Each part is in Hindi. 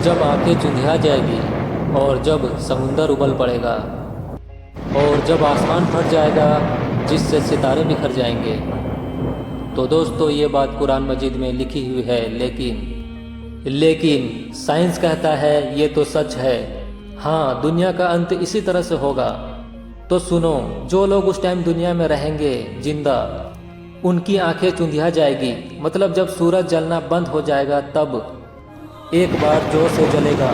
जब आंखें चुंधिया जाएगी और जब समुंदर उबल पड़ेगा और जब आसमान फट जाएगा जिससे सितारे बिखर जाएंगे। तो दोस्तों ये बात कुरान मजीद में लिखी हुई है, लेकिन साइंस कहता है ये तो सच है। हाँ, दुनिया का अंत इसी तरह से होगा। तो सुनो, जो लोग उस टाइम दुनिया में रहेंगे जिंदा, उनकी आंखें चुंधिया जाएगी, मतलब जब सूरज जलना बंद हो जाएगा तब एक बार जोर से जलेगा।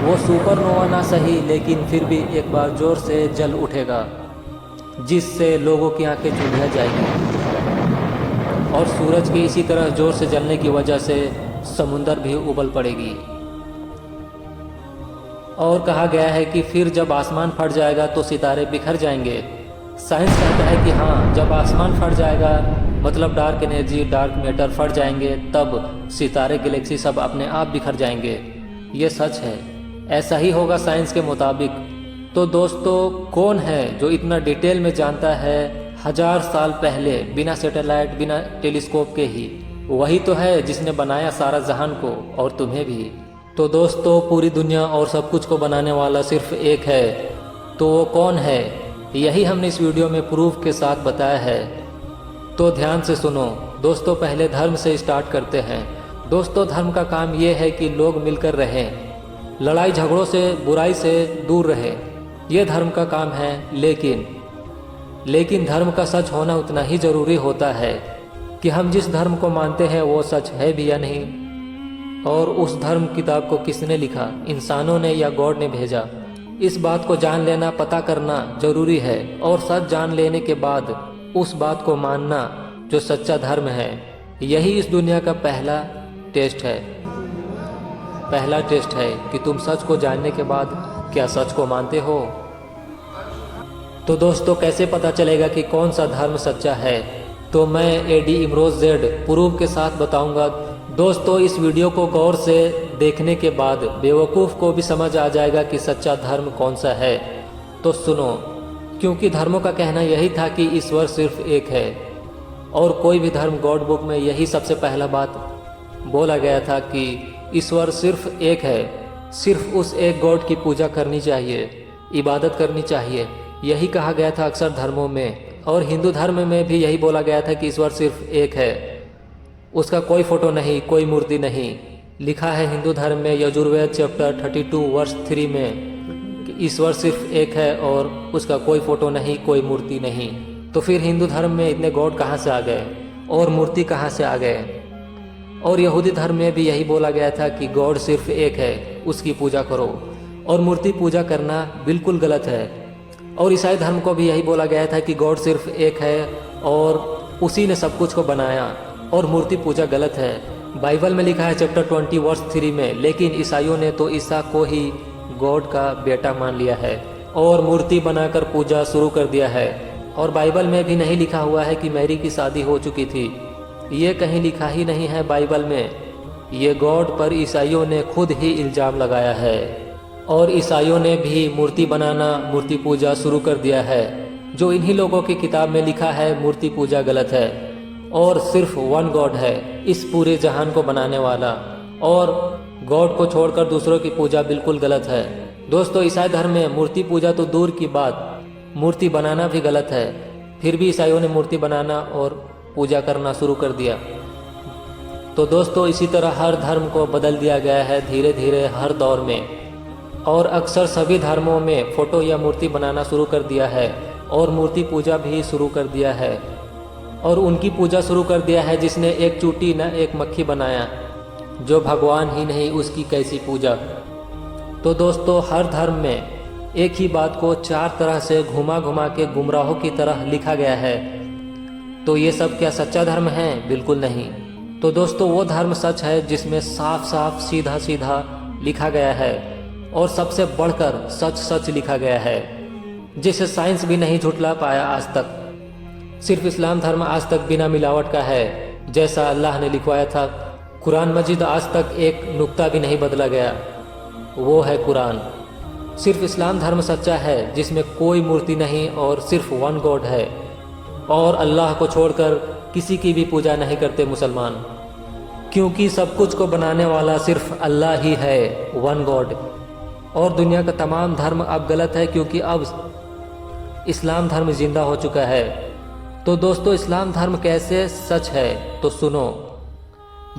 वो सुपरनोवा ना सही, लेकिन फिर भी एक बार जोर से जल उठेगा जिससे लोगों की आंखें चुंधिया जाएगी। और सूरज के इसी तरह जोर से जलने की वजह से समुंदर भी उबल पड़ेगी। और कहा गया है कि फिर जब आसमान फट जाएगा तो सितारे बिखर जाएंगे। साइंस कहता है कि हाँ, जब आसमान फट जाएगा मतलब डार्क एनर्जी, डार्क मैटर फट जाएंगे, तब सितारे, गैलेक्सी सब अपने आप बिखर जाएंगे। ये सच है, ऐसा ही होगा साइंस के मुताबिक। तो दोस्तों, कौन है जो इतना डिटेल में जानता है 1000 साल पहले, बिना सैटेलाइट, बिना टेलीस्कोप के ही? वही तो है जिसने बनाया सारा जहान को, और तुम्हें भी। तो दोस्तों, पूरी दुनिया और सब कुछ को बनाने वाला सिर्फ एक है। तो वो कौन है? यही हमने इस वीडियो में प्रूफ के साथ बताया है। तो ध्यान से सुनो दोस्तों। पहले धर्म से स्टार्ट करते हैं। दोस्तों, धर्म का काम ये है कि लोग मिलकर रहें, लड़ाई झगड़ों से, बुराई से दूर रहें। ये धर्म का काम है। लेकिन धर्म का सच होना उतना ही ज़रूरी होता है कि हम जिस धर्म को मानते हैं वो सच है भी या नहीं, और उस धर्म किताब को किसने लिखा, इंसानों ने या गॉड ने भेजा। इस बात को जान लेना, पता करना ज़रूरी है। और सच जान लेने के बाद उस बात को मानना जो सच्चा धर्म है। यही इस दुनिया का पहला टेस्ट है कि तुम सच को जानने के बाद क्या सच को मानते हो। तो दोस्तों, कैसे पता चलेगा कि कौन सा धर्म सच्चा है? तो मैं एडी इमरोज जेड प्रूफ के साथ बताऊंगा। दोस्तों, इस वीडियो को गौर से देखने के बाद बेवकूफ़ को भी समझ आ जाएगा कि सच्चा धर्म कौन सा है। तो सुनो, क्योंकि धर्मों का कहना यही था कि ईश्वर सिर्फ एक है, और कोई भी धर्म गॉड बुक में यही सबसे पहला बात बोला गया था कि ईश्वर सिर्फ एक है। सिर्फ उस एक गॉड की पूजा करनी चाहिए, इबादत करनी चाहिए। यही कहा गया था अक्सर धर्मों में, और हिंदू धर्म में भी यही बोला गया था कि ईश्वर सिर्फ एक है, उसका कोई फोटो नहीं, कोई मूर्ति नहीं। लिखा है हिंदू धर्म में यजुर्वेद चैप्टर 32 वर्ष 3 में कि ईश्वर सिर्फ एक है और उसका कोई फोटो नहीं, कोई मूर्ति नहीं। तो फिर हिंदू धर्म में इतने गॉड कहाँ से आ गए और मूर्ति कहाँ से आ गए? और यहूदी धर्म में भी यही बोला गया था कि गॉड सिर्फ एक है, उसकी पूजा करो, और मूर्ति पूजा करना बिल्कुल गलत है। और ईसाई धर्म को भी यही बोला गया था कि गॉड सिर्फ एक है और उसी ने सब कुछ को बनाया, और मूर्ति पूजा गलत है। बाइबल में लिखा है चैप्टर 20 वर्ष 3 में, लेकिन ईसाइयों ने तो ईसा को ही गॉड का बेटा मान लिया है और मूर्ति बनाकर पूजा शुरू कर दिया है। और बाइबल में भी नहीं लिखा हुआ है कि मैरी की शादी हो चुकी थी। ये कहीं लिखा ही नहीं है बाइबल में। ये गॉड पर ईसाइयों ने खुद ही इल्ज़ाम लगाया है, और ईसाइयों ने भी मूर्ति बनाना, मूर्ति पूजा शुरू कर दिया है। जो इन्हीं लोगों की किताब में लिखा है मूर्ति पूजा गलत है, और सिर्फ वन गॉड है इस पूरे जहान को बनाने वाला, और गॉड को छोड़कर दूसरों की पूजा बिल्कुल गलत है। दोस्तों, ईसाई धर्म में मूर्ति पूजा तो दूर की बात, मूर्ति बनाना भी गलत है। फिर भी ईसाइयों ने मूर्ति बनाना और पूजा करना शुरू कर दिया। तो दोस्तों, इसी तरह हर धर्म को बदल दिया गया है धीरे धीरे हर दौर में, और अक्सर सभी धर्मों में फोटो या मूर्ति बनाना शुरू कर दिया है, और मूर्ति पूजा भी शुरू कर दिया है, और उनकी पूजा शुरू कर दिया है जिसने एक चूटी न एक मक्खी बनाया, जो भगवान ही नहीं उसकी कैसी पूजा। तो दोस्तों, हर धर्म में एक ही बात को 4 तरह से घुमा घुमा के गुमराहों की तरह लिखा गया है। तो ये सब क्या सच्चा धर्म है? बिल्कुल नहीं। तो दोस्तों, वो धर्म सच है जिसमें साफ साफ सीधा सीधा लिखा गया है, और सबसे बढ़कर सच सच लिखा गया है, जिसे साइंस भी नहीं झुठला पाया आज तक। सिर्फ इस्लाम धर्म आज तक बिना मिलावट का है, जैसा अल्लाह ने लिखवाया था। कुरान मजीद आज तक एक नुक्ता भी नहीं बदला गया, वो है कुरान। सिर्फ इस्लाम धर्म सच्चा है जिसमें कोई मूर्ति नहीं और सिर्फ वन गॉड है, और अल्लाह को छोड़कर किसी की भी पूजा नहीं करते मुसलमान। क्योंकि सब कुछ को बनाने वाला सिर्फ अल्लाह ही है, वन गॉड। और दुनिया का तमाम धर्म अब गलत है, क्योंकि अब इस्लाम धर्म जिंदा हो चुका है। तो दोस्तों, इस्लाम धर्म कैसे सच है तो सुनो।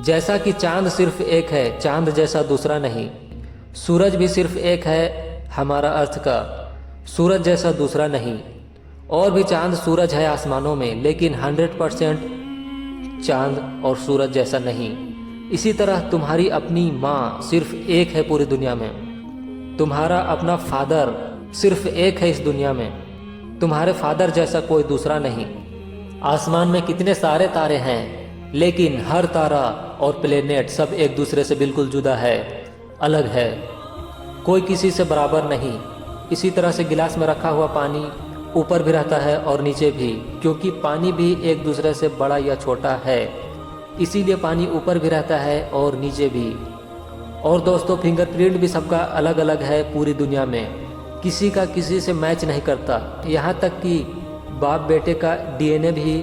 जैसा कि चांद सिर्फ एक है, चांद जैसा दूसरा नहीं। सूरज भी सिर्फ एक है, हमारा अर्थ का, सूरज जैसा दूसरा नहीं। और भी चांद सूरज है आसमानों में, लेकिन 100% चांद और सूरज जैसा नहीं। इसी तरह तुम्हारी अपनी माँ सिर्फ एक है पूरी दुनिया में। तुम्हारा अपना फादर सिर्फ एक है इस दुनिया में। तुम्हारे फादर जैसा कोई दूसरा नहीं। आसमान में कितने सारे तारे हैं, लेकिन हर तारा और प्लेनेट सब एक दूसरे से बिल्कुल जुदा है, अलग है, कोई किसी से बराबर नहीं। इसी तरह से गिलास में रखा हुआ पानी ऊपर भी रहता है और नीचे भी, क्योंकि पानी भी एक दूसरे से बड़ा या छोटा है, इसीलिए पानी ऊपर भी रहता है और नीचे भी। और दोस्तों, फिंगरप्रिंट भी सबका अलग अलग है पूरी दुनिया में, किसी का किसी से मैच नहीं करता। यहाँ तक कि बाप बेटे का डीएनए भी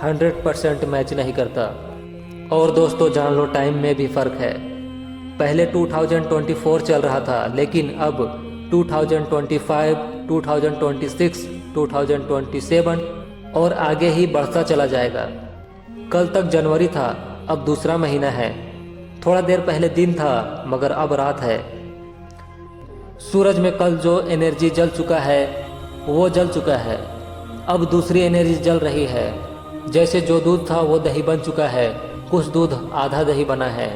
100% मैच नहीं करता। और दोस्तों, जान लो, टाइम में भी फ़र्क है। पहले 2024 चल रहा था, लेकिन अब 2025, 2026, 2027 और आगे ही बढ़ता चला जाएगा। कल तक जनवरी था, अब दूसरा महीना है। थोड़ा देर पहले दिन था, मगर अब रात है। सूरज में कल जो एनर्जी जल चुका है वो जल चुका है, अब दूसरी एनर्जी जल रही है। जैसे जो दूध था वो दही बन चुका है, कुछ दूध आधा दही बना है।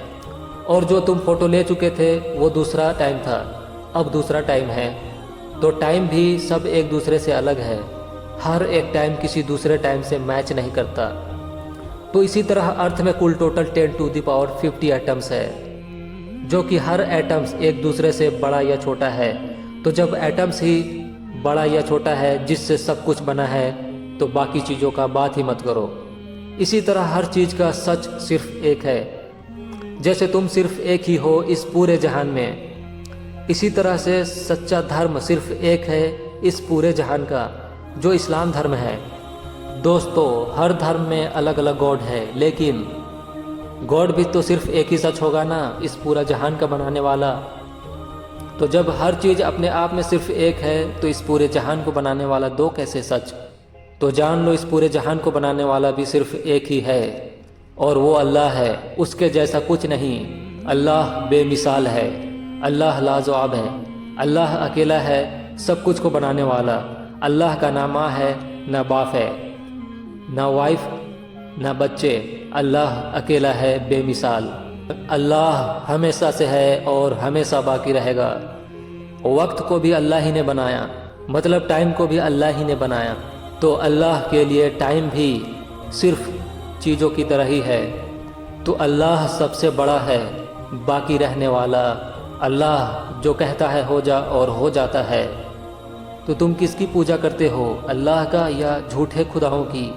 और जो तुम फोटो ले चुके थे वो दूसरा टाइम था, अब दूसरा टाइम है। तो टाइम भी सब एक दूसरे से अलग है, हर एक टाइम किसी दूसरे टाइम से मैच नहीं करता। तो इसी तरह अर्थ में कुल टोटल 10⁻50 एटम्स है, जो कि हर एटम्स एक दूसरे से बड़ा या छोटा है। तो जब एटम्स ही बड़ा या छोटा है जिससे सब कुछ बना है, तो बाकी चीज़ों का बात ही मत करो। इसी तरह हर चीज़ का सच सिर्फ एक है। जैसे तुम सिर्फ एक ही हो इस पूरे जहान में, इसी तरह से सच्चा धर्म सिर्फ एक है इस पूरे जहान का, जो इस्लाम धर्म है। दोस्तों, हर धर्म में अलग अलग गॉड है, लेकिन गॉड भी तो सिर्फ एक ही सच होगा ना, इस पूरा जहान का बनाने वाला। तो जब हर चीज़ अपने आप में सिर्फ एक है, तो इस पूरे जहान को बनाने वाला दो कैसे सच। तो जान लो, इस पूरे जहान को बनाने वाला भी सिर्फ एक ही है, और वो अल्लाह है, उसके जैसा कुछ नहीं। अल्लाह बेमिसाल है, अल्लाह लाजवाब है, अल्लाह अकेला है सब कुछ को बनाने वाला। अल्लाह का ना माँ है, ना बाप है, ना वाइफ, ना बच्चे। अल्लाह अकेला है, बेमिसाल। अल्लाह हमेशा से है और हमेशा बाकी रहेगा। वक्त को भी अल्लाह ही ने बनाया, मतलब टाइम को भी अल्लाह ही ने बनाया। तो अल्लाह के लिए टाइम भी सिर्फ चीज़ों की तरह ही है। तो अल्लाह सबसे बड़ा है, बाकी रहने वाला। अल्लाह जो कहता है हो जा और हो जाता है। तो तुम किसकी पूजा करते हो, अल्लाह का या झूठे खुदाओं की?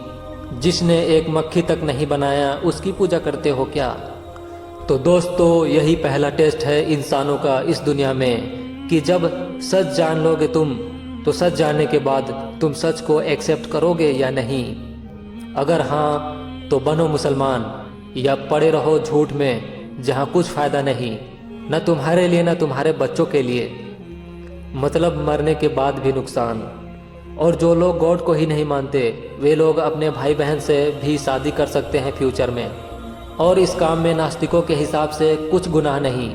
जिसने एक मक्खी तक नहीं बनाया उसकी पूजा करते हो क्या? तो दोस्तों, यही पहला टेस्ट है इंसानों का इस दुनिया में, कि जब सच जान लोगे तुम, तो सच जानने के बाद तुम सच को एक्सेप्ट करोगे या नहीं। अगर हाँ, तो बनो मुसलमान, या पड़े रहो झूठ में जहाँ कुछ फ़ायदा नहीं, न तुम्हारे लिए न तुम्हारे बच्चों के लिए, मतलब मरने के बाद भी नुकसान। और जो लोग गॉड को ही नहीं मानते, वे लोग अपने भाई बहन से भी शादी कर सकते हैं फ्यूचर में, और इस काम में नास्तिकों के हिसाब से कुछ गुनाह नहीं।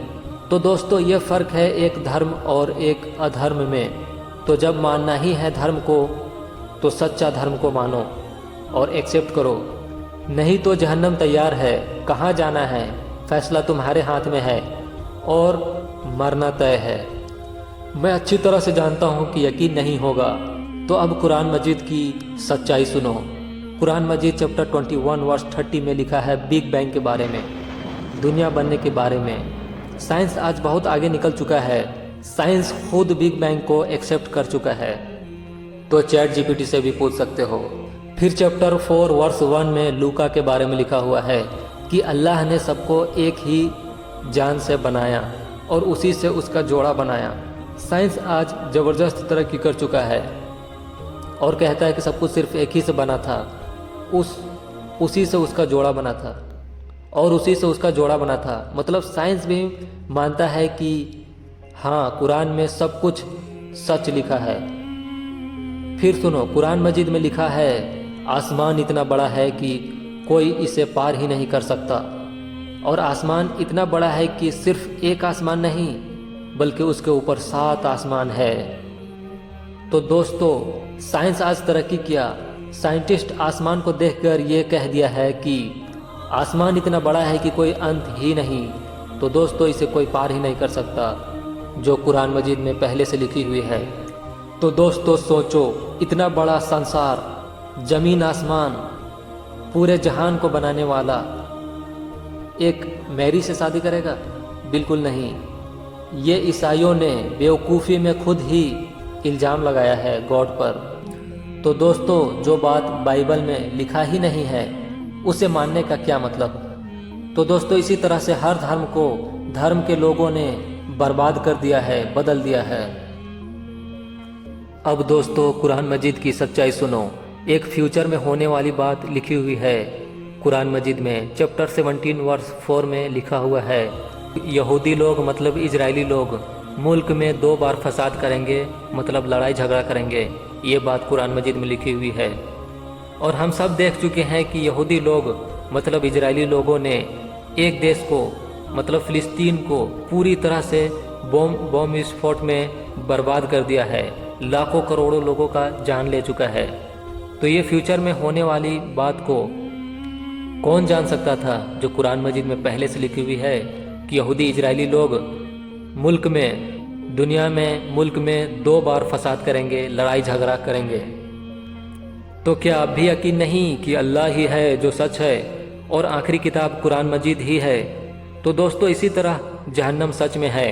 तो दोस्तों, ये फ़र्क है एक धर्म और एक अधर्म में। तो जब मानना ही है धर्म को, तो सच्चा धर्म को मानो और एक्सेप्ट करो, नहीं तो जहन्नम तैयार है। कहाँ जाना है फैसला तुम्हारे हाथ में है, और मरना तय है। मैं अच्छी तरह से जानता हूँ कि यकीन नहीं होगा, तो अब कुरान मजीद की सच्चाई सुनो। कुरान मजीद चैप्टर 21 वर्स 30 में लिखा है बिग बैंग के बारे में, दुनिया बनने के बारे में। साइंस आज बहुत आगे निकल चुका है, साइंस खुद बिग बैंग को एक्सेप्ट कर चुका है। तो चैट जीपीटी से भी पूछ सकते हो। फिर चैप्टर 4 वर्स 1 में लूका के बारे में लिखा हुआ है कि अल्लाह ने सबको एक ही जान से बनाया और उसी से उसका जोड़ा बनाया। साइंस आज ज़बरदस्त तरक्की कर चुका है और कहता है कि सब कुछ सिर्फ एक ही से बना था, उसी से उसका जोड़ा बना था। और उसी से उसका जोड़ा बना था। मतलब साइंस भी मानता है कि हाँ, कुरान में सब कुछ सच लिखा है। फिर सुनो, कुरान मजीद में लिखा है आसमान इतना बड़ा है कि कोई इसे पार ही नहीं कर सकता। और आसमान इतना बड़ा है कि सिर्फ एक आसमान नहीं बल्कि उसके ऊपर 7 आसमान है। तो दोस्तों, साइंस आज तरक्की किया। साइंटिस्ट आसमान को देखकर ये कह दिया है कि आसमान इतना बड़ा है कि कोई अंत ही नहीं। तो दोस्तों, इसे कोई पार ही नहीं कर सकता, जो कुरान मजीद में पहले से लिखी हुई है। तो दोस्तों सोचो, इतना बड़ा संसार, जमीन आसमान, पूरे जहान को बनाने वाला एक मैरी से शादी करेगा? बिल्कुल नहीं। ये ईसाइयों ने बेवकूफ़ी में खुद ही इल्ज़ाम लगाया है गॉड पर। तो दोस्तों, जो बात बाइबल में लिखा ही नहीं है उसे मानने का क्या मतलब? तो दोस्तों, इसी तरह से हर धर्म को धर्म के लोगों ने बर्बाद कर दिया है, बदल दिया है। अब दोस्तों, कुरान मजीद की सच्चाई सुनो। एक फ्यूचर में होने वाली बात लिखी हुई है कुरान मजीद में। चैप्टर 17 वर्स 4 में लिखा हुआ है, यहूदी लोग मतलब इजरायली लोग मुल्क में 2 बार फसाद करेंगे, मतलब लड़ाई झगड़ा करेंगे। ये बात कुरान मजीद में लिखी हुई है। और हम सब देख चुके हैं कि यहूदी लोग मतलब इजरायली लोगों ने एक देश को मतलब फ़िलिस्तीन को पूरी तरह से बम विस्फोट में बर्बाद कर दिया है। लाखों करोड़ों लोगों का जान ले चुका है। तो ये फ्यूचर में होने वाली बात को कौन जान सकता था, जो कुरान मजीद में पहले से लिखी हुई है कि यहूदी इजरायली लोग मुल्क में, दुनिया में, मुल्क में 2 बार फसाद करेंगे, लड़ाई झगड़ा करेंगे। तो क्या अब भी यकीन नहीं कि अल्लाह ही है जो सच है और आखिरी किताब कुरान मजीद ही है? तो दोस्तों, इसी तरह जहन्नम सच में है।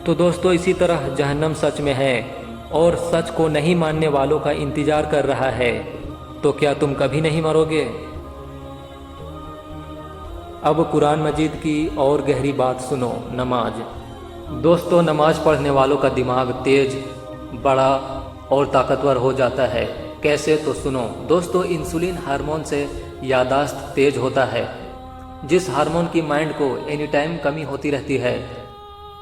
तो दोस्तों, इसी तरह जहन्नम सच में है और सच को नहीं मानने वालों का इंतजार कर रहा है। तो क्या तुम कभी नहीं मरोगे? अब कुरान मजीद की और गहरी बात सुनो, नमाज। दोस्तों, नमाज पढ़ने वालों का दिमाग तेज, बड़ा और ताकतवर हो जाता है। कैसे? तो सुनो दोस्तों, इंसुलिन हार्मोन से यादाश्त तेज होता है, जिस हार्मोन की माइंड को एनी टाइम कमी होती रहती है।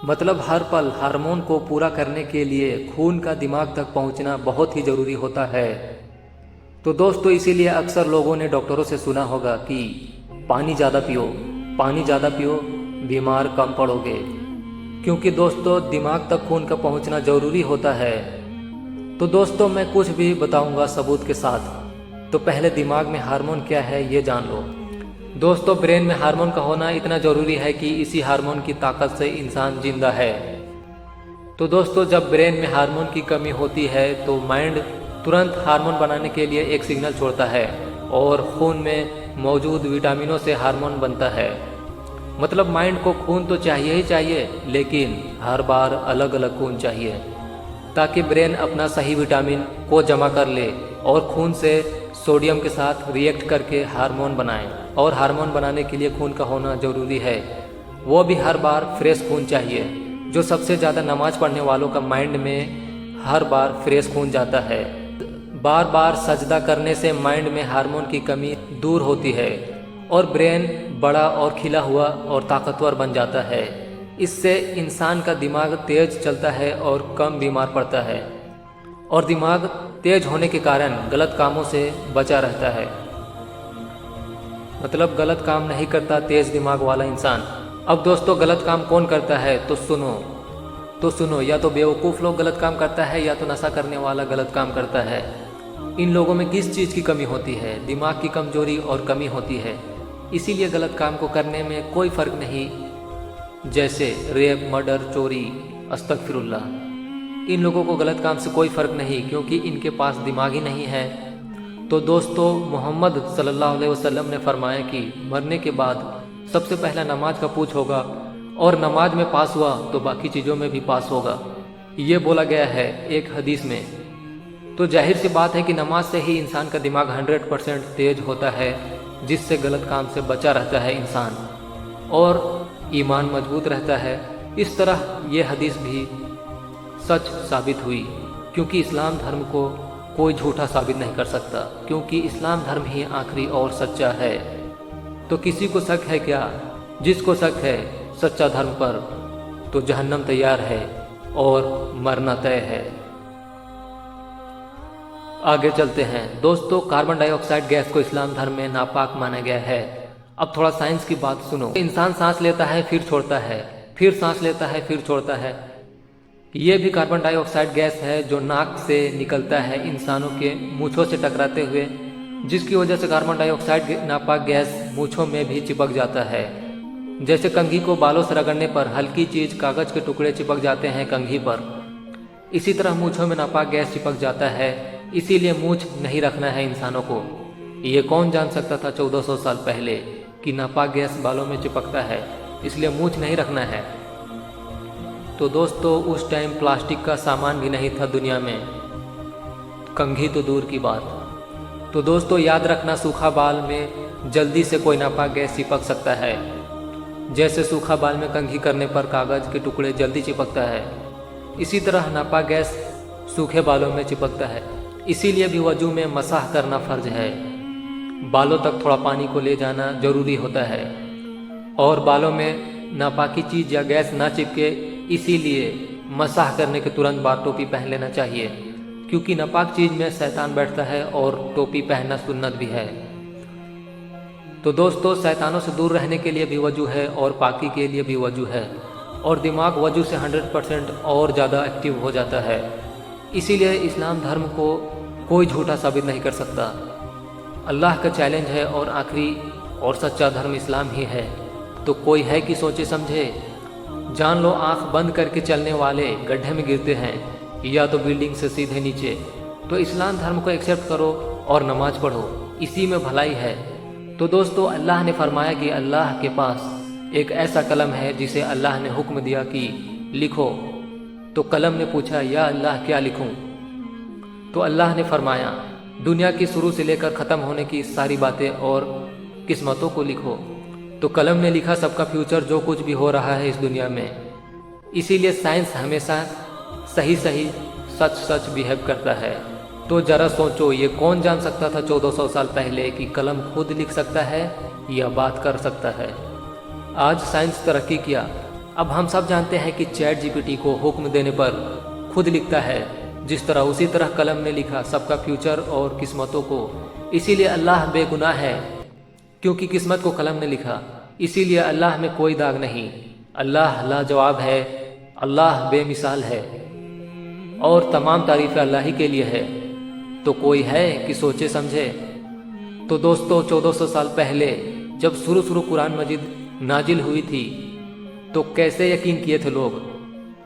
मतलब हर पल हार्मोन को पूरा करने के लिए खून का दिमाग तक पहुंचना बहुत ही ज़रूरी होता है। तो दोस्तों, इसीलिए अक्सर लोगों ने डॉक्टरों से सुना होगा कि पानी ज़्यादा पियो, पानी ज़्यादा पियो, बीमार कम पड़ोगे। क्योंकि दोस्तों, दिमाग तक खून का पहुंचना ज़रूरी होता है। तो दोस्तों, मैं कुछ भी बताऊंगा सबूत के साथ। तो पहले दिमाग में हार्मोन क्या है ये जान लो। दोस्तों, ब्रेन में हार्मोन का होना इतना ज़रूरी है कि इसी हार्मोन की ताकत से इंसान जिंदा है। तो दोस्तों, जब ब्रेन में हार्मोन की कमी होती है तो माइंड तुरंत हार्मोन बनाने के लिए एक सिग्नल छोड़ता है और खून में मौजूद विटामिनों से हार्मोन बनता है। मतलब माइंड को खून तो चाहिए ही चाहिए, लेकिन हर बार अलग अलग खून चाहिए ताकि ब्रेन अपना सही विटामिन को जमा कर ले और खून से सोडियम के साथ रिएक्ट करके हार्मोन बनाए। और हार्मोन बनाने के लिए खून का होना ज़रूरी है, वो भी हर बार फ्रेश खून चाहिए। जो सबसे ज़्यादा नमाज पढ़ने वालों का माइंड में हर बार फ्रेश खून जाता है। बार बार सजदा करने से माइंड में हार्मोन की कमी दूर होती है और ब्रेन बड़ा और खिला हुआ और ताकतवर बन जाता है। इससे इंसान का दिमाग तेज चलता है और कम बीमार पड़ता है। और दिमाग तेज होने के कारण गलत कामों से बचा रहता है। मतलब गलत काम नहीं करता तेज दिमाग वाला इंसान। अब दोस्तों, गलत काम कौन करता है? तो सुनो, या तो बेवकूफ़ लोग गलत काम करता है या तो नशा करने वाला गलत काम करता है। इन लोगों में किस चीज़ की कमी होती है? दिमाग की कमजोरी और कमी होती है। इसीलिए गलत काम को करने में कोई फ़र्क नहीं, जैसे रेप, मर्डर, चोरी, अस्तगफिरुल्लाह। इन लोगों को गलत काम से कोई फ़र्क नहीं, क्योंकि इनके पास दिमाग ही नहीं है। तो दोस्तों, मोहम्मद सल्लल्लाहु अलैहि वसल्लम ने फरमाया कि मरने के बाद सबसे पहला नमाज का पूछ होगा और नमाज में पास हुआ तो बाकी चीज़ों में भी पास होगा। ये बोला गया है एक हदीस में। तो जाहिर सी बात है कि नमाज से ही इंसान का दिमाग 100% तेज होता है, जिससे गलत काम से बचा रहता है इंसान और ईमान मजबूत रहता है। इस तरह ये हदीस भी सच साबित हुई, क्योंकि इस्लाम धर्म को कोई झूठा साबित नहीं कर सकता, क्योंकि इस्लाम धर्म ही आखिरी और सच्चा है। तो किसी को शक है क्या? जिसको शक है सच्चा धर्म पर तो जहन्नम तैयार है और मरना तय है। आगे चलते हैं दोस्तों। कार्बन डाइऑक्साइड गैस को इस्लाम धर्म में नापाक माना गया है। अब थोड़ा साइंस की बात सुनो। इंसान सांस लेता है फिर छोड़ता है, फिर सांस लेता है फिर छोड़ता है। ये भी कार्बन डाइऑक्साइड गैस है जो नाक से निकलता है इंसानों के मूंछों से टकराते हुए, जिसकी वजह से कार्बन डाइऑक्साइड नापाक गैस मूंछों में भी चिपक जाता है। जैसे कंघी को बालों से रगड़ने पर हल्की चीज कागज के टुकड़े चिपक जाते हैं कंघी पर, इसी तरह मूंछों में नापाक गैस चिपक जाता है। इसीलिए मूंछ नहीं रखना है इंसानों को। ये कौन जान सकता था 1400 साल पहले कि नापाक गैस बालों में चिपकता है, इसलिए मूंछ नहीं रखना है। तो दोस्तों उस टाइम प्लास्टिक का सामान भी नहीं था दुनिया में, कंघी तो दूर की बात। तो दोस्तों याद रखना, सूखा बाल में जल्दी से कोई नापाक गैस चिपक सकता है। जैसे सूखा बाल में कंघी करने पर कागज के टुकड़े जल्दी चिपकता है, इसी तरह नापाक गैस सूखे बालों में चिपकता है। इसीलिए भी वजू में मसाह करना फर्ज है। बालों तक थोड़ा पानी को ले जाना जरूरी होता है और बालों में नापाकी चीज या गैस ना चिपके, इसीलिए मसाह करने के तुरंत बाद टोपी पहन लेना चाहिए, क्योंकि नापाक चीज में शैतान बैठता है और टोपी पहनना सुन्नत भी है। तो दोस्तों शैतानों से दूर रहने के लिए भी वजू है और पाकी के लिए भी वजू है, और दिमाग वजू से 100% और ज़्यादा एक्टिव हो जाता है। इसीलिए इस्लाम धर्म को कोई झूठा साबित नहीं कर सकता। अल्लाह का चैलेंज है और आखिरी और सच्चा धर्म इस्लाम ही है। तो कोई है कि सोचे समझे? जान लो, आंख बंद करके चलने वाले गड्ढे में गिरते हैं या तो बिल्डिंग से सीधे नीचे। तो इस्लाम धर्म को एक्सेप्ट करो और नमाज पढ़ो, इसी में भलाई है। तो दोस्तों अल्लाह ने फरमाया कि अल्लाह के पास एक ऐसा कलम है जिसे अल्लाह ने हुक्म दिया कि लिखो। तो कलम ने पूछा, या अल्लाह क्या लिखूं? तो अल्लाह ने फरमाया, दुनिया की शुरू से लेकर ख़त्म होने की सारी बातें और किस्मतों को लिखो। तो कलम ने लिखा सबका फ्यूचर, जो कुछ भी हो रहा है इस दुनिया में। इसीलिए साइंस हमेशा सही सही सच सच बिहेव करता है। तो जरा सोचो, ये कौन जान सकता था 1400 साल पहले कि कलम खुद लिख सकता है या बात कर सकता है। आज साइंस तरक्की किया, अब हम सब जानते हैं कि चैट जीपीटी को हुक्म देने पर खुद लिखता है, जिस तरह उसी तरह कलम ने लिखा सबका फ्यूचर और किस्मतों को। इसीलिए अल्लाह बेगुनाह है, क्योंकि किस्मत को कलम ने लिखा। इसीलिए अल्लाह में कोई दाग नहीं। अल्लाह लाजवाब है, अल्लाह बेमिसाल है और तमाम तारीफ़ें अल्लाह ही के लिए है। तो कोई है कि सोचे समझे? तो दोस्तों 1400 साल पहले जब शुरू कुरान मजीद नाजिल हुई थी तो कैसे यकीन किए थे लोग?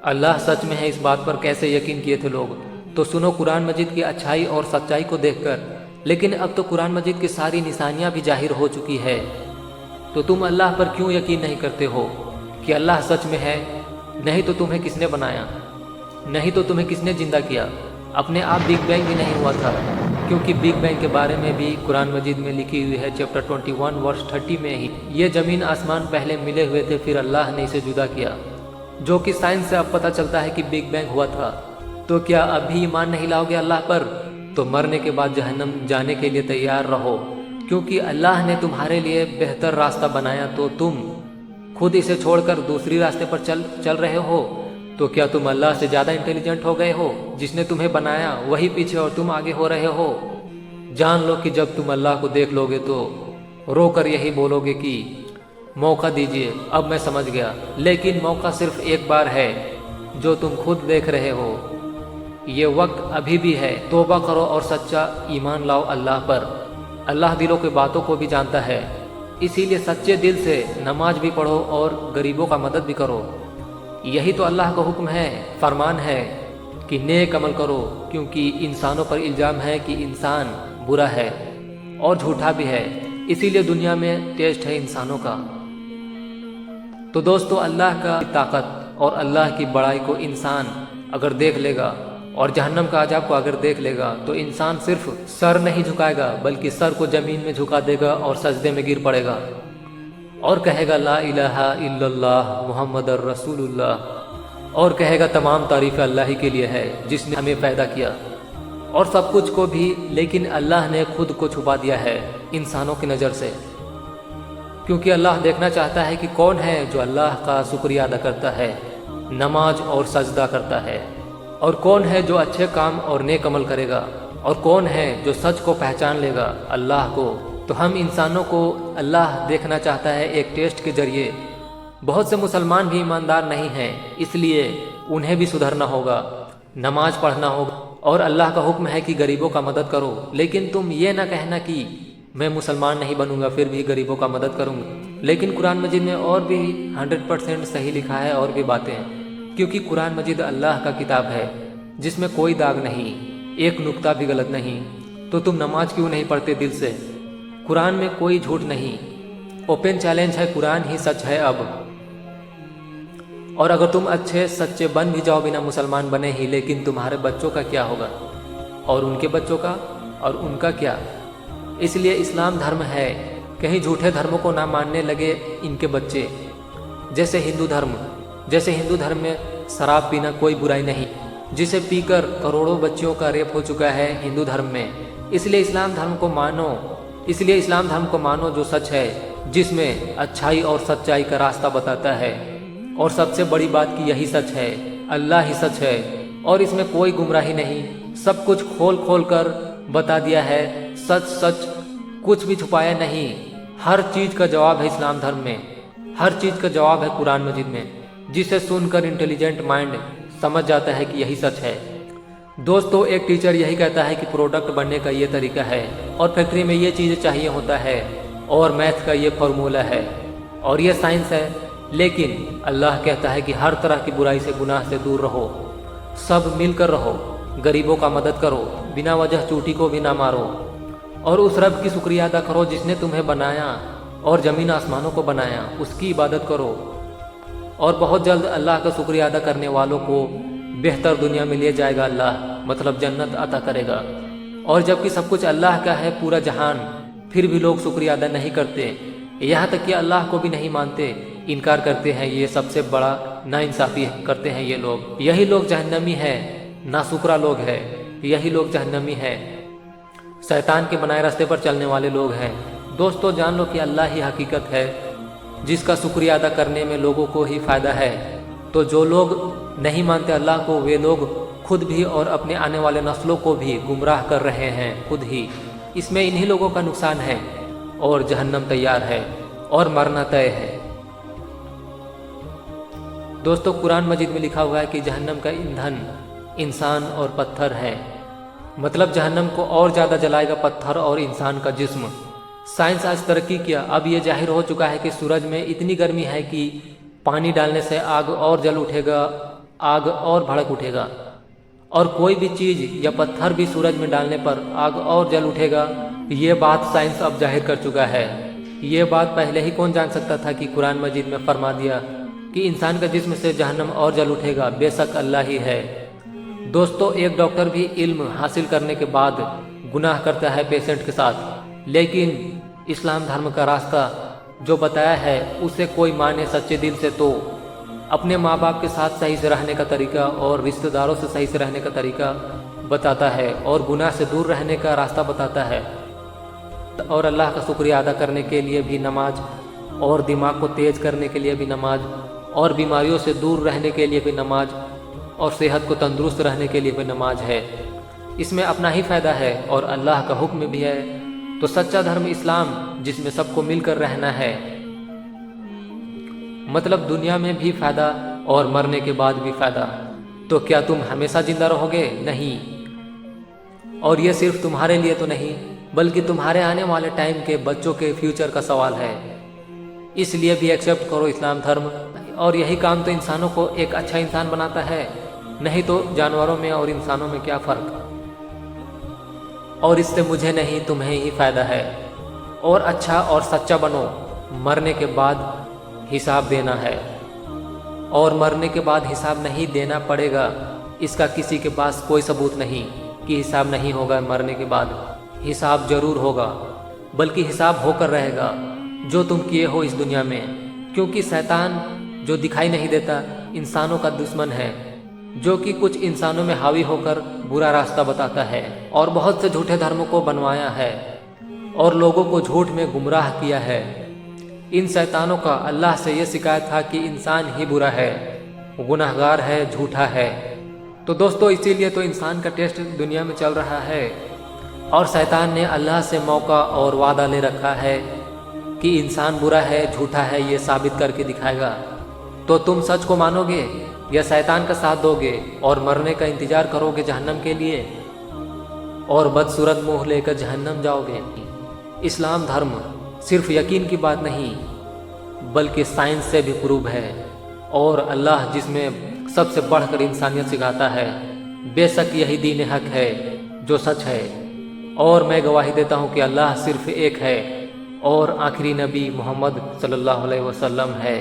अल्लाह सच में है इस बात पर कैसे यकीन किए थे लोग? तो सुनो कुरान मजीद की अच्छाई और सच्चाई को देखकर। लेकिन अब तो कुरान मजीद की सारी निशानियां भी जाहिर हो चुकी है, तो तुम अल्लाह पर क्यों यकीन नहीं करते हो कि अल्लाह सच में है? नहीं तो तुम्हें किसने बनाया? नहीं तो तुम्हें किसने जिंदा किया? अपने आप बिग बैंग भी नहीं हुआ था, क्योंकि बिग बैंग के बारे में भी कुरान मजीद में लिखी हुई है चैप्टर 21 वर्स 30 में ही। ये ज़मीन आसमान पहले मिले हुए थे, फिर अल्लाह ने इसे जुदा किया, जो कि साइंस से अब पता चलता है कि बिग बैंग हुआ था। तो क्या अभी ईमान नहीं लाओगे अल्लाह पर? तो मरने के बाद जहन्नम जाने के लिए तैयार रहो, क्योंकि अल्लाह ने तुम्हारे लिए बेहतर रास्ता बनाया, तो तुम खुद इसे छोड़कर दूसरी रास्ते पर चल रहे हो। तो क्या तुम अल्लाह से ज़्यादा इंटेलिजेंट हो गए हो? जिसने तुम्हें बनाया वही पीछे और तुम आगे हो रहे हो। जान लो कि जब तुम अल्लाह को देख लोगे तो रोकर यही बोलोगे कि मौका दीजिए, अब मैं समझ गया। लेकिन मौका सिर्फ एक बार है जो तुम खुद देख रहे हो। ये वक्त अभी भी है, तौबा करो और सच्चा ईमान लाओ अल्लाह पर। अल्लाह दिलों की बातों को भी जानता है, इसीलिए सच्चे दिल से नमाज भी पढ़ो और गरीबों का मदद भी करो। यही तो अल्लाह का हुक्म है, फरमान है कि नेक अमल करो, क्योंकि इंसानों पर इल्ज़ाम है कि इंसान बुरा है और झूठा भी है, इसीलिए दुनिया में टेस्ट है इंसानों का। तो दोस्तों अल्लाह का ताकत और अल्लाह की बड़ाई को इंसान अगर देख लेगा और जहन्नम का अजाब को अगर देख लेगा तो इंसान सिर्फ सर नहीं झुकाएगा, बल्कि सर को जमीन में झुका देगा और सजदे में गिर पड़ेगा और कहेगा ला इलाहा इल्लल्लाह मुहम्मदुर रसूलुल्लाह, और कहेगा तमाम तारीफ़ अल्लाह ही के लिए है जिसने हमें पैदा किया और सब कुछ को भी। लेकिन अल्लाह ने खुद को छुपा दिया है इंसानों की नज़र से। क्योंकि अल्लाह देखना चाहता है कि कौन है जो अल्लाह का शुक्रिया अदा करता है, नमाज और सजदा करता है, और कौन है जो अच्छे काम और नेक अमल करेगा, और कौन है जो सच को पहचान लेगा अल्लाह को। तो हम इंसानों को अल्लाह देखना चाहता है एक टेस्ट के जरिए। बहुत से मुसलमान भी ईमानदार नहीं हैं, इसलिए उन्हें भी सुधरना होगा, नमाज पढ़ना होगा, और अल्लाह का हुक्म है कि गरीबों का मदद करो। लेकिन तुम ये ना कहना कि मैं मुसलमान नहीं बनूंगा फिर भी गरीबों का मदद करूंगा। लेकिन कुरान मजीद में और भी 100% सही लिखा है और भी बातें हैं, क्योंकि कुरान मजीद अल्लाह का किताब है जिसमें कोई दाग नहीं, एक नुक्ता भी गलत नहीं। तो तुम नमाज क्यों नहीं पढ़ते दिल से? कुरान में कोई झूठ नहीं, ओपन चैलेंज है, कुरान ही सच है अब। और अगर तुम अच्छे सच्चे बन भी जाओ बिना मुसलमान बने ही, लेकिन तुम्हारे बच्चों का क्या होगा, और उनके बच्चों का, और उनका क्या? इसलिए इस्लाम धर्म है, कहीं झूठे धर्मों को ना मानने लगे इनके बच्चे। जैसे हिंदू धर्म में शराब पीना कोई बुराई नहीं, जिसे पीकर करोड़ों बच्चियों का रेप हो चुका है हिंदू धर्म में। इसलिए इस्लाम धर्म को मानो जो सच है, जिसमें अच्छाई और सच्चाई का रास्ता बताता है। और सबसे बड़ी बात कि यही सच है, अल्लाह ही सच है, और इसमें कोई गुमराही नहीं, सब कुछ खोल खोल कर बता दिया है, सच कुछ भी छुपाया नहीं। हर चीज़ का जवाब है इस्लाम धर्म में, हर चीज़ का जवाब है कुरान मजीद में, जिसे सुनकर इंटेलिजेंट माइंड समझ जाता है कि यही सच है। दोस्तों, एक टीचर यही कहता है कि प्रोडक्ट बनने का ये तरीका है, और फैक्ट्री में ये चीज़ें चाहिए होता है, और मैथ का ये फॉर्मूला है, और ये साइंस है। लेकिन अल्लाह कहता है कि हर तरह की बुराई से, गुनाह से दूर रहो, सब मिलकर रहो, गरीबों का मदद करो, बिना वजह चूटी को भी ना मारो, और उस रब की शुक्रिया अदा करो जिसने तुम्हें बनाया और ज़मीन आसमानों को बनाया, उसकी इबादत करो। और बहुत जल्द अल्लाह का शुक्रिया अदा करने वालों को बेहतर दुनिया में ले जाएगा अल्लाह, मतलब जन्नत अता करेगा। और जबकि सब कुछ अल्लाह का है, पूरा जहान, फिर भी लोग शुक्रिया अदा नहीं करते, यहाँ तक कि अल्लाह को भी नहीं मानते, इनकार करते हैं। ये सबसे बड़ा नाइंसाफ़ी करते हैं ये लोग। यही लोग जहन्नमी है, नाशुक्रा लोग हैं, यही लोग जहन्नमी हैं, शैतान के बनाए रास्ते पर चलने वाले लोग हैं। दोस्तों, जान लो कि अल्लाह ही हकीकत है, जिसका शुक्रिया अदा करने में लोगों को ही फ़ायदा है। तो जो लोग नहीं मानते अल्लाह को, वे लोग खुद भी और अपने आने वाले नस्लों को भी गुमराह कर रहे हैं, खुद ही। इसमें इन्हीं लोगों का नुकसान है, और जहन्नम तैयार है, और मरना तय है। दोस्तों, कुरान मजीद में लिखा हुआ है कि जहन्नम का ईंधन इंसान और पत्थर है, मतलब जहन्नम को और ज़्यादा जलाएगा पत्थर और इंसान का जिस्म। साइंस आज तरक्की किया, अब ये जाहिर हो चुका है कि सूरज में इतनी गर्मी है कि पानी डालने से आग और जल उठेगा, आग और भड़क उठेगा, और कोई भी चीज़ या पत्थर भी सूरज में डालने पर आग और जल उठेगा। ये बात साइंस अब जाहिर कर चुका है। ये बात पहले ही कौन जान सकता था कि कुरान मजीद में फरमा दिया कि इंसान का जिस्म से जहन्नम और जल उठेगा, बेशक अल्लाह ही है। दोस्तों, एक डॉक्टर भी इल्म हासिल करने के बाद गुनाह करता है पेशेंट के साथ, लेकिन इस्लाम धर्म का रास्ता जो बताया है उसे कोई माने सच्चे दिल से तो अपने माँ बाप के साथ सही से रहने का तरीका और रिश्तेदारों से सही से रहने का तरीका बताता है, और गुनाह से दूर रहने का रास्ता बताता है, और अल्लाह का शुक्रिया अदा करने के लिए भी नमाज, और दिमाग को तेज करने के लिए भी नमाज, और बीमारियों से दूर रहने के लिए भी नमाज, और सेहत को तंदुरुस्त रहने के लिए भी नमाज है। इसमें अपना ही फ़ायदा है और अल्लाह का हुक्म भी है। तो सच्चा धर्म इस्लाम, जिसमें सबको मिलकर रहना है, मतलब दुनिया में भी फ़ायदा और मरने के बाद भी फ़ायदा। तो क्या तुम हमेशा जिंदा रहोगे? नहीं। और ये सिर्फ तुम्हारे लिए तो नहीं, बल्कि तुम्हारे आने वाले टाइम के बच्चों के फ्यूचर का सवाल है। इसलिए भी एक्सेप्ट करो इस्लाम धर्म, और यही काम तो इंसानों को एक अच्छा इंसान बनाता है, नहीं तो जानवरों में और इंसानों में क्या फ़र्क। और इससे मुझे नहीं तुम्हें ही फ़ायदा है। और अच्छा और सच्चा बनो, मरने के बाद हिसाब देना है, और मरने के बाद हिसाब नहीं देना पड़ेगा, इसका किसी के पास कोई सबूत नहीं कि हिसाब नहीं होगा। मरने के बाद हिसाब जरूर होगा, बल्कि हिसाब होकर रहेगा जो तुम किए हो इस दुनिया में, क्योंकि शैतान जो दिखाई नहीं देता इंसानों का दुश्मन है, जो कि कुछ इंसानों में हावी होकर बुरा रास्ता बताता है, और बहुत से झूठे धर्मों को बनवाया है और लोगों को झूठ में गुमराह किया है। इन शैतानों का अल्लाह से ये शिकायत था कि इंसान ही बुरा है, गुनहगार है, झूठा है। तो दोस्तों इसीलिए तो इंसान का टेस्ट दुनिया में चल रहा है और शैतान ने अल्लाह से मौका और वादा ले रखा है कि इंसान बुरा है, झूठा है, ये साबित करके दिखाएगा। तो तुम सच को मानोगे या शैतान का साथ दोगे और मरने का इंतजार करोगे जहन्नम के लिए और बदसूरत मुंह लेकर जहन्नम जाओगे। इस्लाम धर्म सिर्फ यकीन की बात नहीं बल्कि साइंस से भी प्रूव है और अल्लाह जिसमें सबसे बढ़कर इंसानियत सिखाता है, बेशक यही दीन हक है जो सच है। और मैं गवाही देता हूँ कि अल्लाह सिर्फ एक है और आखिरी नबी मोहम्मद सल्लल्लाहु अलैहि वसल्लम है।